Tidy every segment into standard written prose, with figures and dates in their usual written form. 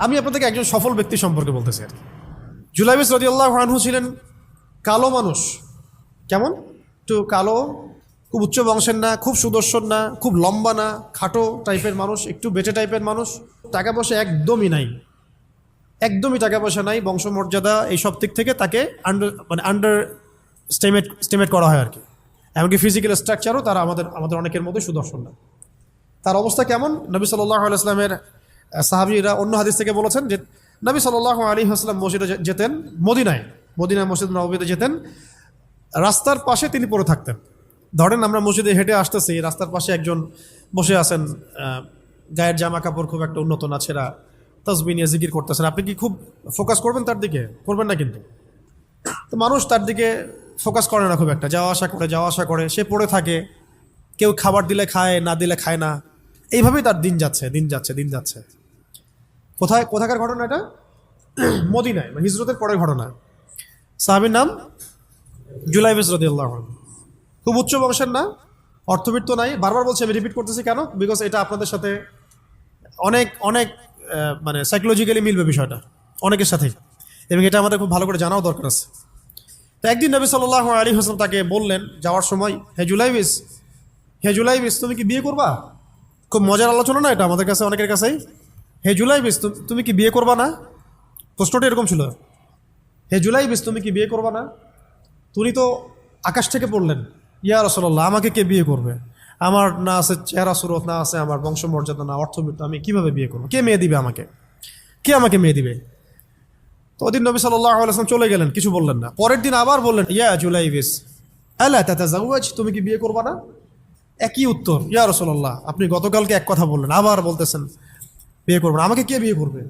আমি আপনাদেরকে একজন সফল ব্যক্তি সম্পর্কে বলতেছি। জুলাইবিস রাদিয়াল্লাহু আনহু ছিলেন কালো মানুষ। কেমন? একটু কালো, খুব উচ্চ বংশের না, খুব সুদর্শন না, খুব লম্বা না, খাটো টাইপের মানুষ, একটু বেটে টাইপের মানুষ। টাকা পয়সা একদমই নাই, একদমই টাকা পয়সা নাই, বংশমর্যাদা এইসব দিক থেকে তাকে আন্ডার স্টেমেট করা হয় আর কি। এমনকি ফিজিক্যাল স্ট্রাকচারও তারা আমাদের অনেকের মধ্যে সুদর্শন না। তার অবস্থা কেমন? নবী সাল্লাল্লাহু আলাইহি ওয়াসাল্লামের সাহাবীরা অন্য হাদিস থেকে বলেছেন যে নবী সাল্লাল্লাহু আলাইহি ওয়াসাল্লাম মসজিদে যেতেন, মদিনায় মসজিদ নববীতে যেতেন, রাস্তার পাশে তিনি পড়ে থাকতেন। ধরেন আমরা মসজিদে হেঁটে আসতেছি, রাস্তার পাশে একজন বসে আছেন, গায়ের জামা কাপড় খুব একটা উন্নত না, ছেঁড়া, তাসবিহ নিয়ে জিকির করতেছেন। আপনি কি খুব ফোকাস করবেন তার দিকে? করবেন না কিন্তু। তো মানুষ তার দিকে ফোকাস করে না খুব একটা, যাওয়া আসা করে, সে পড়ে থাকে। কেউ খাবার দিলে খায়, না দিলে খায় না। এইভাবেই তার দিন যাচ্ছে। কোথাকার ঘটনা এটা? মদিনায়, হিজরতের পরের ঘটনা। সাহাবীর নাম জুলাইবিস রাদিয়াল্লাহু আনহু। খুব উচ্চ বংশের না, অর্থবিত্ত নাই। বারবার বলছি, আমি রিপিট করতেছি কেন? বিকজ এটা আপনাদের সাথে অনেক অনেক মানে সাইকোলজিক্যালি মিলবে বিষয়টা অনেকের সাথেই, এবং এটা আমাদের খুব ভালো করে জানাও দরকার আছে। তো একদিন নবী সাল্লাল্লাহু আলাইহি ওয়াসাল্লাম তাকে বললেন যাওয়ার সময়, হে জুলাইবিস তুমি কি বিয়ে করবা? খুব মজার আলোচনা না এটা আমাদের কাছে, অনেকের কাছেই। হে জুলাইবিস তুমি কি বিয়ে করবা না? প্রশ্নটা এরকম ছিল, হে জুলাইবিস তুমি কি বিয়ে করবা না? তুমি তো আকাশ থেকে পড়লেন, ইয়া রাসূলুল্লাহ আমাকে কে বিয়ে করবে? আমার না আছে চেহারা সুরত, না আছে আমার বংশমর্যাদা, না অর্থবিত্ত, আমি কিভাবে বিয়ে করবো? কে মেয়ে দিবে আমাকে? কে আমাকে মেয়ে দিবে? তো ওদিন নবী সাল্লাল্লাহু আলাইহি ওয়াসাল্লাম চলে গেলেন, কিছু বললেন না। পরের দিন আবার বললেন, ইয়া জুলাইবিস আলা তাতাযাওয়াজ, তুমি কি বিয়ে করবা না? একই উত্তর, ইয়া রাসূলুল্লাহ আপনি গতকালকে এক কথা বললেন, আবার বলতেছেন বিয়ে করবেন, আমাকে কে বিয়ে করবে?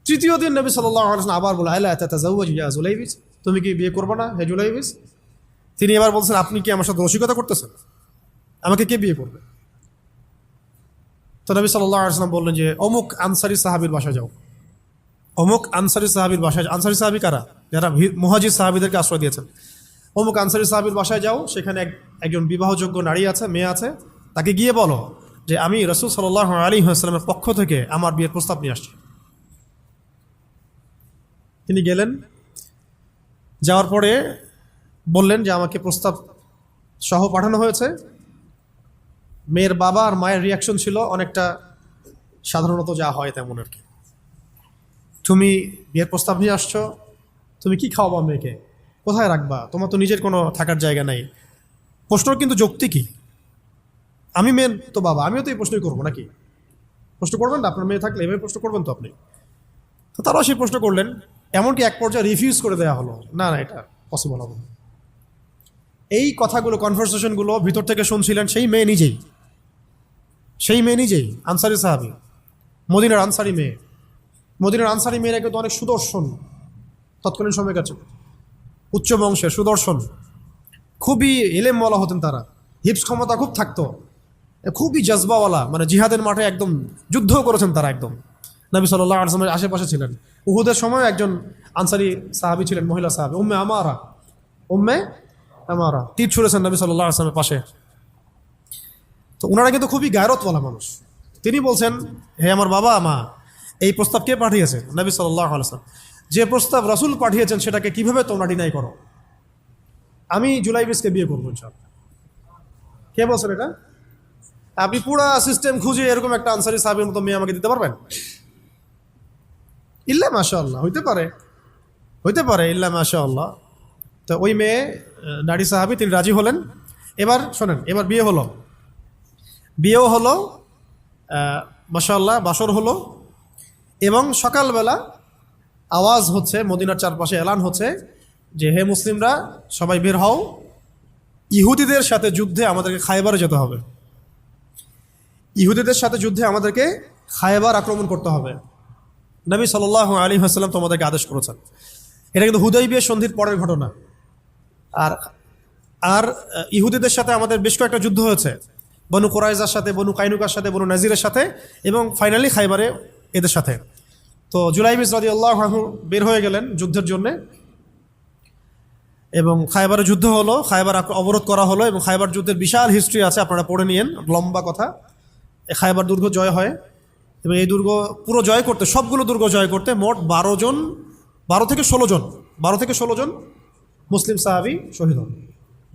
তৃতীয় দিন নবী সাল্লাল্লাহু আলাইহি ওয়াসাল্লাম আবার বললেন, আলা তাতাযাওয়াজ ইয়া জুলাইবিস, তুমি কি বিয়ে করবা না হে জুলাইবিস? তিনি এবার বলছেন, আপনি কি আমার সাথে রসিকতা করতেছেন? আমাকে কে বিয়ে করবে? তো নবী সাল্লাল্লাহু আলাইহি ওয়াসাল্লাম বললেন যে অমুক আনসারী সাহাবীর বাসায় যাও। অমুক আনসারী সাহাবীর বাসায়, আনসারী সাহাবী কারা? যারা মুহাজির সাহাবীদেরকে আশ্রয় দিয়েছেন। অমুক আনসারী সাহাবীর বাসায় যাও, সেখানে একজন বিবাহযোগ্য নারী আছে, মেয়ে আছে, তাকে গিয়ে বলো যে আমি রাসূল সাল্লাল্লাহু আলাইহি ওয়াসাল্লামের পক্ষ থেকে আমার বিয়ের প্রস্তাব নিয়ে আসছি। তিনি গেলেন, যাওয়ার পরে বললেন যে আমাকে প্রস্তাব সহ পাঠানো হয়েছে। মেয়ের বাবা আর মায়ের রিয়াকশন ছিল অনেকটা সাধারণত যা হয় তেমন আর কি। তুমি বিয়ের প্রস্তাব নিয়ে আসছো, তুমি কি খাওয়াবা মেয়েকে? কোথায় রাখবা? তোমার তো নিজের কোনো থাকার জায়গা নাই। প্রশ্ন কিন্তু যৌক্তিক কি? আমি মেন তো বাবা, আমিও তো এই প্রশ্নই করবো নাকি? প্রশ্ন করবেন না? আপনার মেয়ে থাকলে এভাবে প্রশ্ন করবেন তো আপনি। তো তারাও সেই প্রশ্ন করলেন, এমনকি এক পর্যায়ে রিফিউজ করে দেওয়া হলো, না এটা পসিবল হবে না। এই কথাগুলো, কনভারসেশনগুলো ভিতর থেকে শুনছিলেন সেই মেয়ে নিজেই, আনসারী সাহাবী, মদিনার আনসারী মেয়ে। মদিনার আনসারী মেয়েরা কিন্তু অনেক সুদর্শন তৎকালীন সময়ের কাছে, উচ্চ বংশের, সুদর্শন, খুবই এলেমওয়ালা হতেন তারা, হিপস ক্ষমতা খুব থাকতো, খুবই জজবাওয়ালা, মানে জিহাদের মাঠে একদম যুদ্ধও করেছেন তারা, একদম নবী সাল্লাল্লাহু আলাইহি ওয়াসাল্লামের আশেপাশে ছিলেন। উহুদের সময় একজন আনসারী সাহাবী ছিলেন, মহিলা সাহাবী, উম্মে আমারা তীর ছুঁড়েছেন নবী সাল্লাল্লাহু আলাইহি ওয়াসাল্লামের পাশে। তো ওনারা কিন্তু খুবই গায়রতওয়ালা মানুষ। তিনি বলছেন, হে আমার বাবা মা, এই প্রস্তাব কে পাঠিয়েছে? নবী সাল্লাল্লাহু আলাইহি ওয়াসাল্লাম। যে প্রস্তাব রাসূল পাঠিয়েছেন সেটাকে কিভাবে তোমরা ডিনাই করো? আমি জুলাইবিসকে বিয়ে করবো ইনশাআল্লাহ। কে বলছেন এটা? আপনি পুরা সিস্টেম খুঁজে এরকম একটা আনসারী সাহাবীর মতো মেয়ে আমাকে দিতে পারবেন? ইল্লা মাশাআল্লাহ, হইতে পারে ইল্লা মাশাআল্লাহ। তো ওই মেয়ে, নারী সাহাবী, তিনি রাজি হলেন। এবার শোনেন, এবার বিয়েও হলো, মাশাআল্লাহ, বাসর হলো, এবং সকালবেলা আওয়াজ হচ্ছে, মদিনার চারপাশে এলান হচ্ছে যে হে মুসলিমরা সবাই বের হও, ইহুদিদের সাথে যুদ্ধে আমাদেরকে খায়বারে যেতে হবে। ইহুদিদের সাথে যুদ্ধে আমাদেরকে খায়বার আক্রমণ করতে হবে। নবী সাল্লাল্লাহু আলাইহি ওয়াসাল্লাম তোমাদেরকে আদেশ করেছেন। এটা কিন্তু হুদাইবিয়া সন্ধির পরের ঘটনা। আর ইহুদিদের সাথে আমাদের বেশ কয়েকটা যুদ্ধ হয়েছে, বনু কুরাইজার সাথে, বনু কাইনুকার সাথে, বনু নাজিরের সাথে, এবং ফাইনালি খায়বারে এদের সাথে। তো জুলাইবিস রাদিয়াল্লাহু আনহু বের হয়ে গেলেন যুদ্ধের জন্যে, এবং খায়বারে যুদ্ধ হলো, খায়বার অবরোধ করা হলো, এবং খায়বার যুদ্ধের বিশাল হিস্ট্রি আছে, আপনারা পড়ে নিয়েন, লম্বা কথা। খায়বার দুর্গ জয় হয়, এবং এই দুর্গ পুরো জয় করতে, সবগুলো দুর্গ জয় করতে মোট 12 থেকে 16 জন মুসলিম সাহাবি শহীদ হন।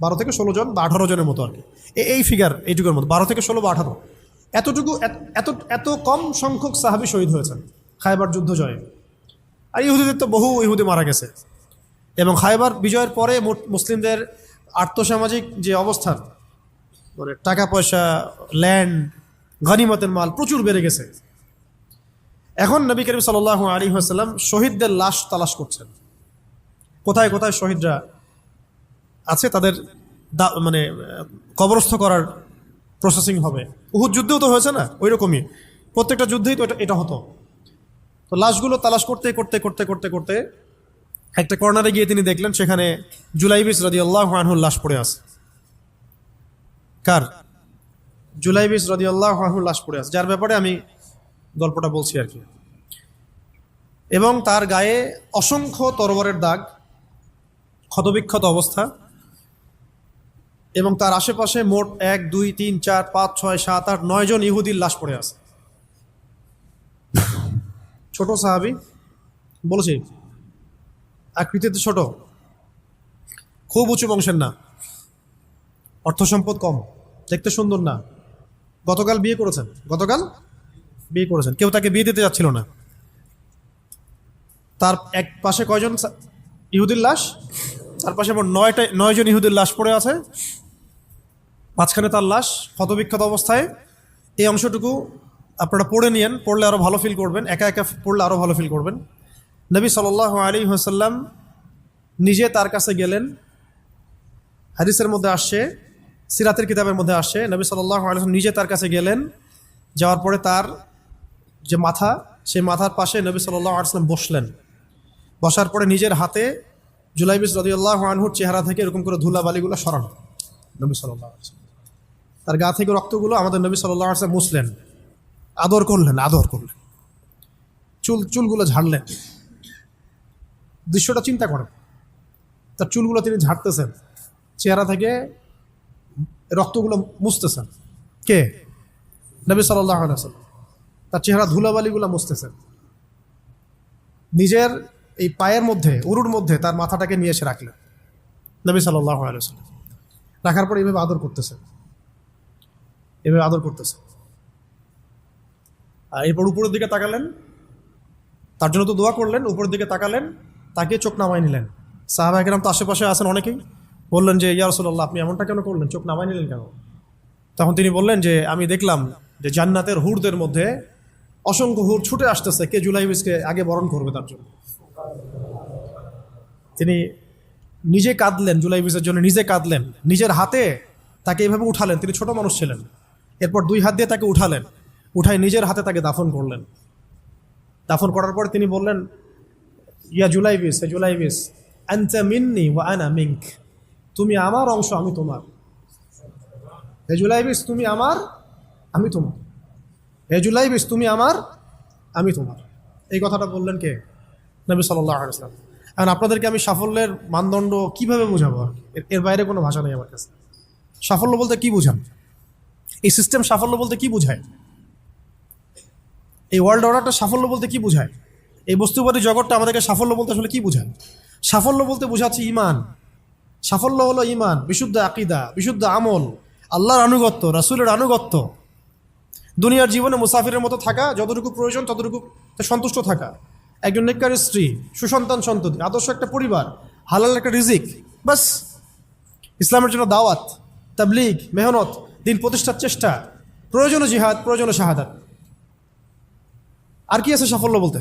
12 থেকে 16 জন বা 18 জনের মতো আর কি, এই ফিগার, এইটুকুর মতো 12 থেকে 16 বা 18, এতটুকু, এত কম সংখ্যক সাহাবি শহীদ হয়েছেন খায়বার যুদ্ধ জয়ে। আর ইহুদিদের তো বহু ইহুদি মারা গেছে। এবং খায়বার বিজয়ের পরে মুসলিমদের আর্থসামাজিক যে অবস্থান, মানে টাকা পয়সা, ল্যান্ড, গনিমতের মাল প্রচুর বেড়ে গেছে। এখন নবী করিম সাল্লাল্লাহু আলাইহি ওয়াসাল্লাম শহীদদের লাশ তালাশ করছেন, কোথায় কোথায় শহীদরা আছে, তাদের মানে কবরস্থ করার প্রসেসিং হবে। উহুদ যুদ্ধেও তো হয়েছে না, ওই রকমই প্রত্যেকটা যুদ্ধেই তো এটা হতো। তো লাশগুলো তালাশ করতে করতে করতে করতে করতে একটা কর্নারে গিয়ে তিনি দেখলেন সেখানে জুলাইবিস রাদিয়াল্লাহু আনহুর লাশ পড়ে আছে। কার? জুলাইবিস রাদিয়াল্লাহু আনহুর লাশ পড়ে আছে, যার ব্যাপারে আমি গল্পটা বলছি আর কি। এবং তার গায়ে অসংখ্য তরবারের দাগ, ক্ষতবিক্ষত অবস্থা, এবং তার আশেপাশে মোট 1, 2, 3, 4, 5, 6, 7, 8, 9 জন ইহুদির লাশ পড়ে আছে। ছোট সাহাবি, বলেছি আকৃতিতে ছোট, খুব উঁচু বংশের না, অর্থ সম্পদ কম, দেখতে সুন্দর না। গতকাল বিয়ে করেছেন, কেউ তাকে বিয়ে দিতে যাচ্ছিল না। তার এক পাশে কয়জন ইহুদির লাশ? তার পাশে মোট 9 জন ইহুদির লাশ পড়ে আছে, মাঝখানে তার লাশ ক্ষতবিক্ষত অবস্থায়। এই অংশটুকু আপনারা পড়ে নিয়েন, পড়লে আরও ভালো ফিল করবেন, একা একা পড়লে আরও ভালো ফিল করবেন। নবী সাল্লাল্লাহু আলাইহি ওয়াসাল্লাম নিজে তার কাছে গেলেন। হাদিসের মধ্যে আসছে, সিরাতের কিতাবের মধ্যে আসছে, নবী সাল্লাল্লাহু আলাইহি ওয়াসাল্লাম নিজে তার কাছে গেলেন। যাওয়ার পরে তার যে মাথা, সেই মাথার পাশে নবী সাল্লাল্লাহু আলাইহি ওয়াসাল্লাম বসলেন। বসার পরে নিজের হাতে জুলাইবিস রাদিয়াল্লাহু আনহুর চেহারা থেকে এরকম করে ধুলাবালিগুলো সরান নবী সাল্লাল্লাহু আলাইহি ওয়াসাল্লাম। তার গা থেকে রক্তগুলো আমাদের নবী সাল্লাল্লাহু আলাইহি ওয়াসাল্লাম মুছলেন, আদর করলেন। চুলগুলো ঝাড়লেন। দৃশ্যটা চিন্তা করেন, তার চুলগুলো তিনি ঝাড়তেছেন, চেহারা থেকে রক্তগুলো মুছতেছেন। কে? নবী সাল্লাল্লাহু আলাইহি ওয়াসাল্লাম। তার চেহারা ধুলাবালিগুলো মুছতেছেন। নিজের এই পায়ের মধ্যে, উরুর মধ্যে তার মাথাটাকে নিয়ে এসে রাখলেন নবী সাল্লাল্লাহু আলাইহি ওয়াসাল্লাম। রাখার পর এভাবে আদর করতেছেন। আর এরপর উপরের দিকে তাকালেন, তার জন্য তো দোয়া করলেন, উপরের দিকে তাকালেন, তাকে চোখ নামায় নিলেন। সাহাবায়ে কেরাম তো আশেপাশে আছেন অনেকেই, বললেন যে ইয়া রাসূলুল্লাহ, আপনি এমনটা কেন করলেন, চোখ নামায় নিলেন কেন? তখন তিনি বললেন যে আমি দেখলাম যে জান্নাতের হুরদের মধ্যে অসংখ্য হুর ছুটে আসতেছে, কে জুলাইবিসকে আগে বরণ করবে তার জন্য। তিনি নিজে কাঁদলেন, জুলাইবিসের জন্য নিজে কাঁদলেন, নিজের হাতে তাকে এইভাবে উঠালেন। তিনি ছোট মানুষ ছিলেন। এরপর 2 হাত দিয়ে তাকে উঠাই নিজের হাতে তাকে দাফন করলেন। দাফন করার পর তিনি বললেন, ইয়া জুলাইবিস, হে জুলাইবিস, আনতা মিন্নি ওয়া আনা মিনক, তুমি আমার অংশ, আমি তোমার। হে জুলাইবিস, তুমি আমার, আমি তোমার। হে জুলাইবিস, তুমি আমার, আমি তোমার। এই কথাটা বললেন কে? নবী সাল্লাল্লাহু আলাইহি ওয়াসাল্লাম। এখন আপনাদেরকে আমি সাফল্যের মানদণ্ড কিভাবে বোঝাবো? এর বাইরে কোনো ভাষা নেই আমার কাছে। সাফল্য বলতে কি বোঝান? এই সিস্টেম সাফল্য বলতে কি বোঝায়? এই ওয়ার্ল্ড অর্ডারটা সাফল্য বলতে কি বোঝায়? এই বস্তুবাদী জগৎটা আমাদেরকে সাফল্য বলতে আসলে কি বোঝায়? সাফল্য বলতে বোঝাচ্ছে ইমান। সাফল্য হলো ইমান, বিশুদ্ধ আকীদা, বিশুদ্ধ আমল, আল্লাহর আনুগত্য, রাসূলের আনুগত্য, দুনিয়ার জীবনে মুসাফিরের মতো থাকা, যতটুকু প্রয়োজন ততটুকু সন্তুষ্ট থাকা, একজন নেককার স্ত্রী, সুসন্তান সন্ততি, আদর্শ একটা পরিবার, হালাল একটা রিজিক, বাস। ইসলামের জন্য দাওয়াত, তাবলীগ, মেহনত, দিন প্রতিষ্ঠার চেষ্টা, প্রয়োজনে জিহাদ, প্রয়োজনে শাহাদাত। আর কি আছে সাফল্য বলতে?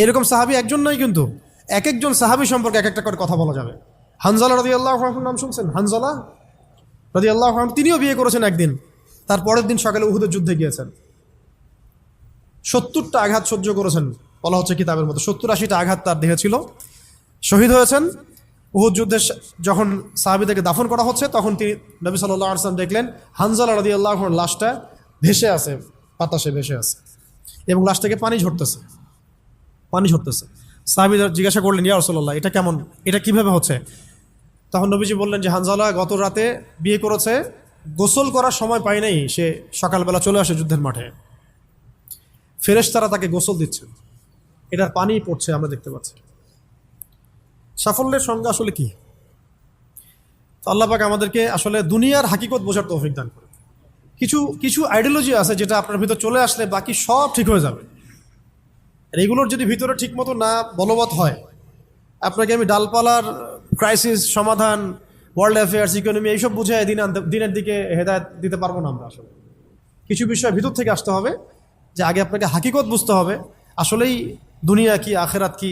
এরকম সাহাবী একজন নয়, কিন্তু এক একজন সাহাবী সম্পর্কে এক একটা করে কথা বলা যাবে। হানজালা রাদিয়াল্লাহু আনহুর নাম শুনছেন? হানজালা রাদিয়াল্লাহু আনহু, তিনিও বিয়ে করেছেন একদিন। তার পরের দিন সকালে উহুদের যুদ্ধে গিয়েছেন। 70টা আঘাত সহ্য করেছেন, বলা হচ্ছে কিতাবের মতো 70-80টা আঘাত তার দেহে ছিল। শহীদ হয়েছেন। উহুদ যুদ্ধে যখন সাহাবীদেরকে দাফন করা হচ্ছে, তখন তিনি নবী সাল্লাল্লাহু আলাইহি ওয়াসাল্লাম দেখলেন হানজালা রাদিয়াল্লাহু আনহুর লাশটা ভেসে আছে, বাতাসে ভেসে আছে, এবং লাশ থেকে পানি ঝরতেছে। সাহাবীরা জিজ্ঞাসা করলেন, ইয়া রাসূলুল্লাহ, এটা কেমন, এটা কিভাবে হচ্ছে? তখন নবীজি বললেন যে হানজালা গত রাতে বিয়ে করেছে, গোসল করার সময় পায় নাই, সে সকালবেলা চলে আসে যুদ্ধের মাঠে। ফেরেশতারা তাকে গোসল দিচ্ছেন, এটার পানি পড়ছে, আমরা দেখতে পাচ্ছি। সাফল্যের সংজ্ঞা আসলে কি? তো আল্লাহ পাক আমাদেরকে আসলে দুনিয়ার হাকিকত বোঝার তৌফিক দান করে। কিছু কিছু আইডিওলজি আছে যেটা আপনার ভিতর চলে আসলে বাকি সব ঠিক হয়ে যাবে। আর এগুলোর যদি ভিতরে ঠিকমতো না বলবৎ হয়, আপনাকে আমি ডালপালার ক্রাইসিস সমাধান, ওয়ার্ল্ড অ্যাফেয়ার্স, ইকোনমি এইসব বুঝে দিনের দিকে হেদায়েত দিতে পারবো না আমরা। আসলে কিছু বিষয় ভিতর থেকে আসতে হবে, যে আগে আপনাকে হাকিকত বুঝতে হবে আসলেই দুনিয়া কি, আখেরাত কি,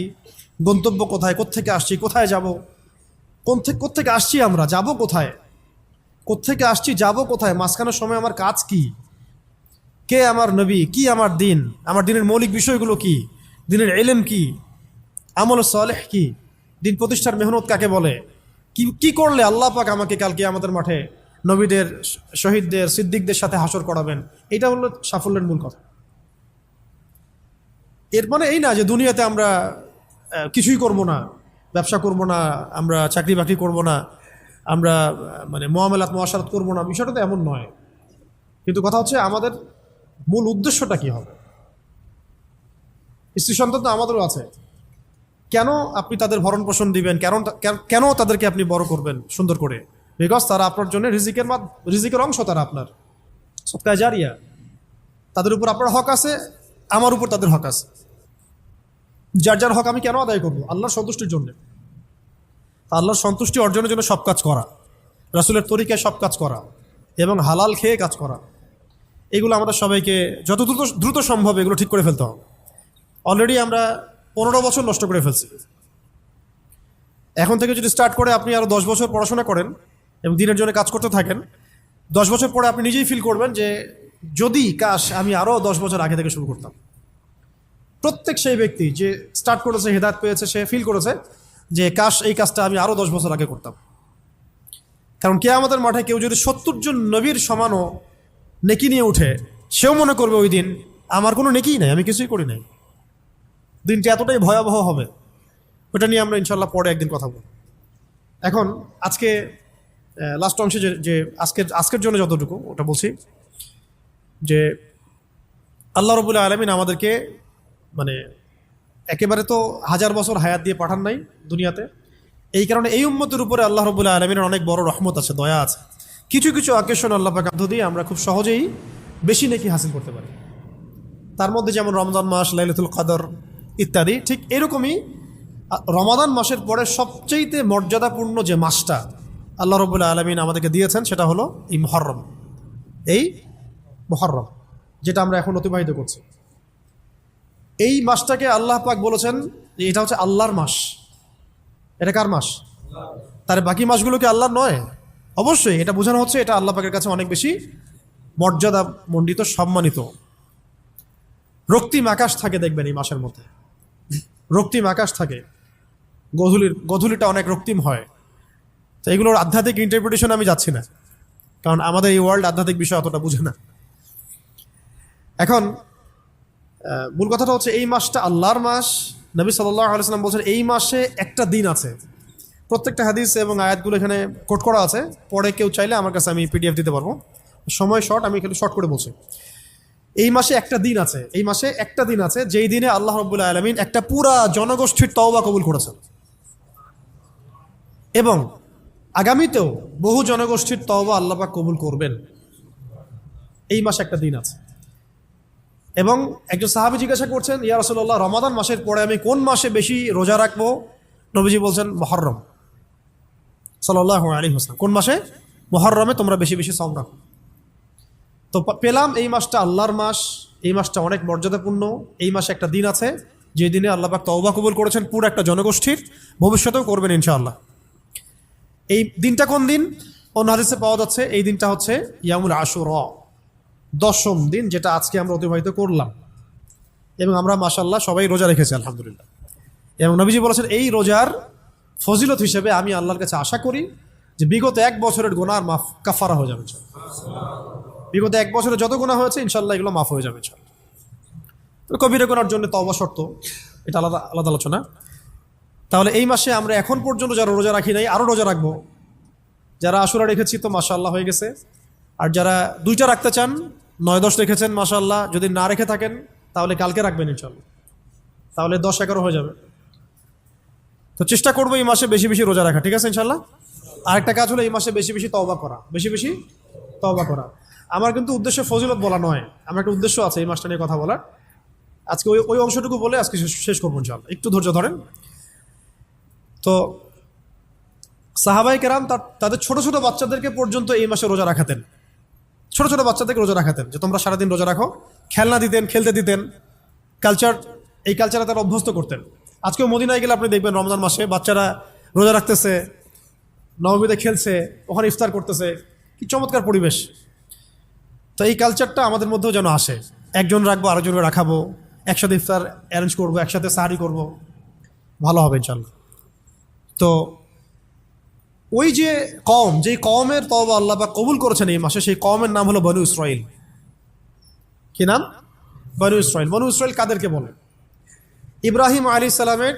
গন্তব্য কোথায়, কোত্থেকে আসছি, কোথায় যাব, কোত্থেকে আসছি, আমরা যাব কোথায়, কোত্থেকে আসছি, যাব কোথায়, মাঝখানের সময় আমার কাজ কি, কে আমার নবী, কি আমার দিন, আমার দিনের মৌলিক বিষয়গুলো কি, দিনের ইলম কি, আমল সালেহ কি, দিন প্রতিষ্ঠার মেহনত কাকে বলে, কি কি করলে আল্লাহ পাক আমাকে কালকে আমাদের মাঠে নবীদের, শহীদদের, সিদ্দিকদের সাথে হাসর করাবেন। এটা হলো সাফল্যের মূল কথা। এর মানে এই না যে দুনিয়াতে আমরা কিছুই করব না, ব্যবসা করব না, আমরা চাকরি বাকরি করব না, আমরা মানে মুআমালাত মুআশারাত করব না, বিষয়টা তো এমন নয়। কিন্তু কথা হচ্ছে আমাদের মূল উদ্দেশ্যটা কি হবে। স্ত্রী সন্তান তো আমাদেরও আছে, কেন আপনি তাদের ভরণ পোষণ দিবেন, কেন তাদেরকে আপনি বড় করবেন সুন্দর করে? বিকজ তারা আপনার জন্য রিজিকের অংশ, তারা আপনার সদকায়ে জারিয়া, তাদের উপর আপনার হক আছে, আমার উপর তাদের হক আছে। যার যার হক আমি কেন আদায় করবো? আল্লাহর সন্তুষ্টির জন্য। আল্লাহর সন্তুষ্টি অর্জনের জন্য সব কাজ করা, রাসূলের তরিকায় সব কাজ করা এবং হালাল খেয়ে কাজ করা, এগুলো আমাদের সবাইকে যত দ্রুত সম্ভব এগুলো ঠিক করে ফেলতে হবে। অলরেডি আমরা 15 বছর নষ্ট করে ফেলছি। এখন থেকে যদি স্টার্ট করে আপনি আরও 10 বছর পড়াশোনা করেন এবং দিনের জন্য কাজ করতে থাকেন, 10 বছর পরে আপনি নিজেই ফিল করবেন যে যদি কাশ আমি আরও 10 বছর আগে থেকে শুরু করতাম। প্রত্যেক সেই ব্যক্তি যে স্টার্ট করেছে, হেদায়েত পেয়েছে, সে ফিল করেছে যে কাশ এই কাজটা আমি আরও 10 বছর আগে করতাম। কারণ কিয়ামতের মাঠে কেউ যদি 70 জন নবীর সমানও নেকি নিয়ে উঠে, সেও মনে করবে ওই দিন আমার কোনো নেকিই নাই, আমি কিছুই করি নাই। দিনটি এতটাই ভয়াবহ হবে, ওটা নিয়ে আমরা ইনশাল্লাহ পরে একদিন কথা বলব। এখন আজকে লাস্ট অংশে যে আজকের জন্য যতটুকু ওটা বলছি, যে আল্লাহ রাব্বুল আলামিন আমাদেরকে মানে একেবারে তো 1000 বছর হায়াত দিয়ে পাঠান নাই দুনিয়াতে। এই কারণে এই উম্মতের উপরে আল্লাহ রাব্বুল আলামিনের অনেক বড় রহমত আছে, দয়া আছে। কিছু কিছু অকেশন আল্লাহ পাক দিয়ে আমরা খুব সহজেই বেশি নেকি হাসিল করতে পারি। তার মধ্যে যেমন রমজান মাস, লাইলাতুল কদর ইত্যাদি। ঠিক এরকমই রমাদান মাসের পরে সবচেয়ে মর্যাদাপূর্ণ যে মাসটা আল্লাহ রাব্বুল আলামিন আমাদেরকে দিয়েছেন সেটা হলো এই মুহররম। এই মুহররম যেটা আমরা এখন অতিবাহিত করছি, এই মাসটাকে আল্লাহ পাক বলেছেন যে এটা হচ্ছে আল্লাহর মাস। এটা কার মাস? তার বাকি মাসগুলো কি আল্লাহর নয়? অবশ্যই। এটা বোঝানো হচ্ছে এটা আল্লাহ পাকের কাছে অনেক বেশি মর্যাদা মণ্ডিত, সম্মানিত। রক্তিম আকাশ থাকে দেখবেন এই মাসের মধ্যে, রক্তিম আকাশ থাকে, গধূলিটা অনেক রক্তিম হয়। তো এগুলোর আধ্যাত্মিক ইন্টারপ্রিটেশন আমি যাচ্ছি না, কারণ আমাদের এই ওয়ার্ল্ড আধ্যাত্মিক বিষয় অতটা বুঝে না। এখন মূল কথাটা হচ্ছে এই মাসটা আল্লাহর মাস। নবী সাল্লাল্লাহু আলাইহি ওয়াসাল্লাম বলছেন এই মাসে একটা দিন আছে। প্রত্যেকটা হাদিস এবং আয়াতগুলো এখানে কোট করা আছে, পরে কেউ চাইলে আমার কাছে আমি পিডিএফ দিতে পারবো। সময় শর্ট, আমি একটু শর্ট করে বলছি। এই মাসে একটা দিন আছে, এই মাসে একটা দিন আছে যেই দিনে আল্লাহ রাব্বুল আলামিন একটা পুরা জনগোষ্ঠীর তওবা কবুল করেছেন, এবং আগামীতেও বহু জনগোষ্ঠীর তওবা আল্লাহ পাক কবুল করবেন। এই মাসে একটা দিন আছে। এবং একজন সাহাবী জিজ্ঞাসা করছেন, ইয়া রাসূলুল্লাহ, রমাদান মাসের পরে আমি কোন মাসে বেশি রোজা রাখবো? নবীজি বলছেন মুহররম সাল্লাল্লাহু আলাইহি ওয়াসাল্লাম। কোন মাসে? মুহররমে তোমরা বেশি বেশি সাওম রাখো। তো পেলাম এই মাসটা আল্লাহর মাস, এই মাসটা অনেক মর্যাদাপূর্ণ। এই মাসে একটা দিন আছে যে দিনে আল্লাহ পাক তওবা কবুল করেছেন পুরো একটা জনগোষ্ঠীর, ভবিষ্যতেও করবেন ইনশাআল্লাহ। এই দিনটা কোন দিন? অন্য হাদিসে পাওয়া যাচ্ছে এই দিনটা হচ্ছে ইয়ামুল আশুরা, 10ম দিন, যেটা আজকে আমরা অতিবাহিত করলাম। এবং আমরা মাশাআল্লাহ সবাই রোজা রেখেছি আলহামদুলিল্লাহ। এবং নবীজি বলেছেন এই রোজার ফজিলত হিসেবে আমি আল্লাহর কাছে আশা করি যে বিগত 1 বছরের গুনাহ মাফ কাফারা হয়ে যাবে। বিগত 1 বছরে যত গুনাহ হয়েছে ইনশাআল্লাহ এগুলো মাফ হয়ে যাবে ইনশাআল্লাহ। তো কবিরা গুনার জন্য তওবা শর্ত, এটা আলাদা আলাদা আলোচনা। তাহলে এই মাসে আমরা এখন পর্যন্ত যারা রোজা রাখি নাই আরও রোজা রাখবো। যারা আশুরা রেখেছি তো মাশাআল্লাহ হয়ে গেছে। আর যারা 2টা রাখতে চান, 9-10 রেখেছেন মাশাআল্লাহ। যদি না রেখে থাকেন তাহলে কালকে রাখবেন ইনশাল্লাহ, তাহলে 10-11 হয়ে যাবে। তো চেষ্টা করবো এই মাসে বেশি বেশি রোজা রাখা, ঠিক আছে ইনশাল্লাহ। আরেকটা কাজ হলো এই মাসে বেশি বেশি তওবা করা, বেশি বেশি তওবা করা। আমার কিন্তু উদ্দেশ্য ফজিলত বলা নয়, আমার একটা উদ্দেশ্য আছে এই মাসটা নিয়ে কথা বলার। আজকে ওই অংশটুকু বলে আজকে শেষ করবো ইনশাল্লাহ, একটু ধৈর্য ধরেন। তো সাহাবাই কেরাম তাদের ছোট ছোট বাচ্চাদেরকে পর্যন্ত এই মাসে রোজা রাখাতেন, ছোট ছোট বাচ্চাদেরকে রোজা রাখাতেন, যে তোমরা সারাদিন রোজা রাখো, খেলনা দিতেন, খেলতে দিতেন, এই কালচারে তারা অভ্যস্ত করতেন। আজকেও মদিনায় গেলে আপনি দেখবেন রমজান মাসে বাচ্চারা রোজা রাখতেছে, নবমীতে খেলছে, ওখানে ইফতার করতেছে, কি চমৎকার পরিবেশ। তো এই কালচারটা আমাদের মধ্যেও যেন আসে, একজন রাখবো আরেকজনকে রাখাবো, একসাথে ইফতার অ্যারেঞ্জ করবো, একসাথে সাহারি করব, ভালো হবে ইনশাল্লাহ। তো ওই যে কওম, যেই কওমের তওবা আল্লাহ পাক কবুল করেছেন এই মাসে, সেই কওমের নাম হলো বনু ইসরাইল। কি নাম? বনু ইসরাইল। বনু ইসরাইল কাদেরকে বলে? ইব্রাহিম আলাইহিস সালামের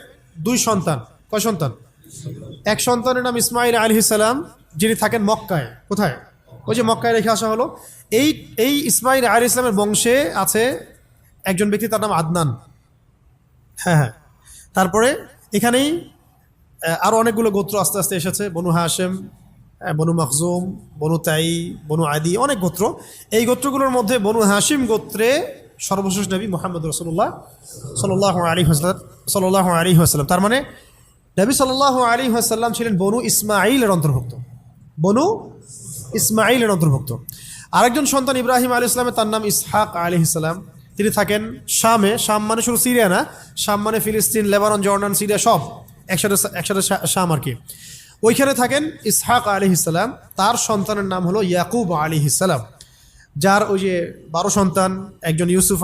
2 সন্তান। কয় সন্তান? এক সন্তানের নাম ইসমাইল আলাইহিস সালাম, যিনি থাকেন মক্কায়। কোথায়? ওই যে মক্কায় রেখে আসা হলো। এই ইসমাইল আলাইহিস সালামের বংশে আছে একজন ব্যক্তি, তার নাম আদনান। হ্যাঁ, তারপরে এখানেই আরও অনেকগুলো গোত্র আস্তে আস্তে এসেছে, বনু হাশেম, বনু মখজুম, বনু তাই, বনু আদি, অনেক গোত্র। এই গোত্রগুলোর মধ্যে বনু হাশিম গোত্রে সর্বশেষ নবী মুহাম্মদ রাসূলুল্লাহ সাল্লাল্লাহু আলাইহি ওয়াসাল্লাম। তার মানে নবী সাল্লাল্লাহু আলাইহি ওয়াসাল্লাম ছিলেন বনু ইসমাঈলের অন্তর্ভুক্ত, বনু ইসমাঈলের অন্তর্ভুক্ত। আরেকজন সন্তান ইব্রাহিম আলাইহিস সালামের, তার নাম ইসহাক আলাইহিস সালাম। তিনি থাকেন শামে। শাম মানে শুধু সিরিয়া না, শাম মানে ফিলিস্তিন, লেবানন, জর্ডান, সিরিয়া সব একসাথে শাম আর কি। ওইখানে থাকেন ইসহাক আলাইহিস সালাম। তার সন্তানের নাম হলো ইয়াকুব আলাইহিস সালাম, যার ওই যে 12 সন্তান, একজন ইউসুফ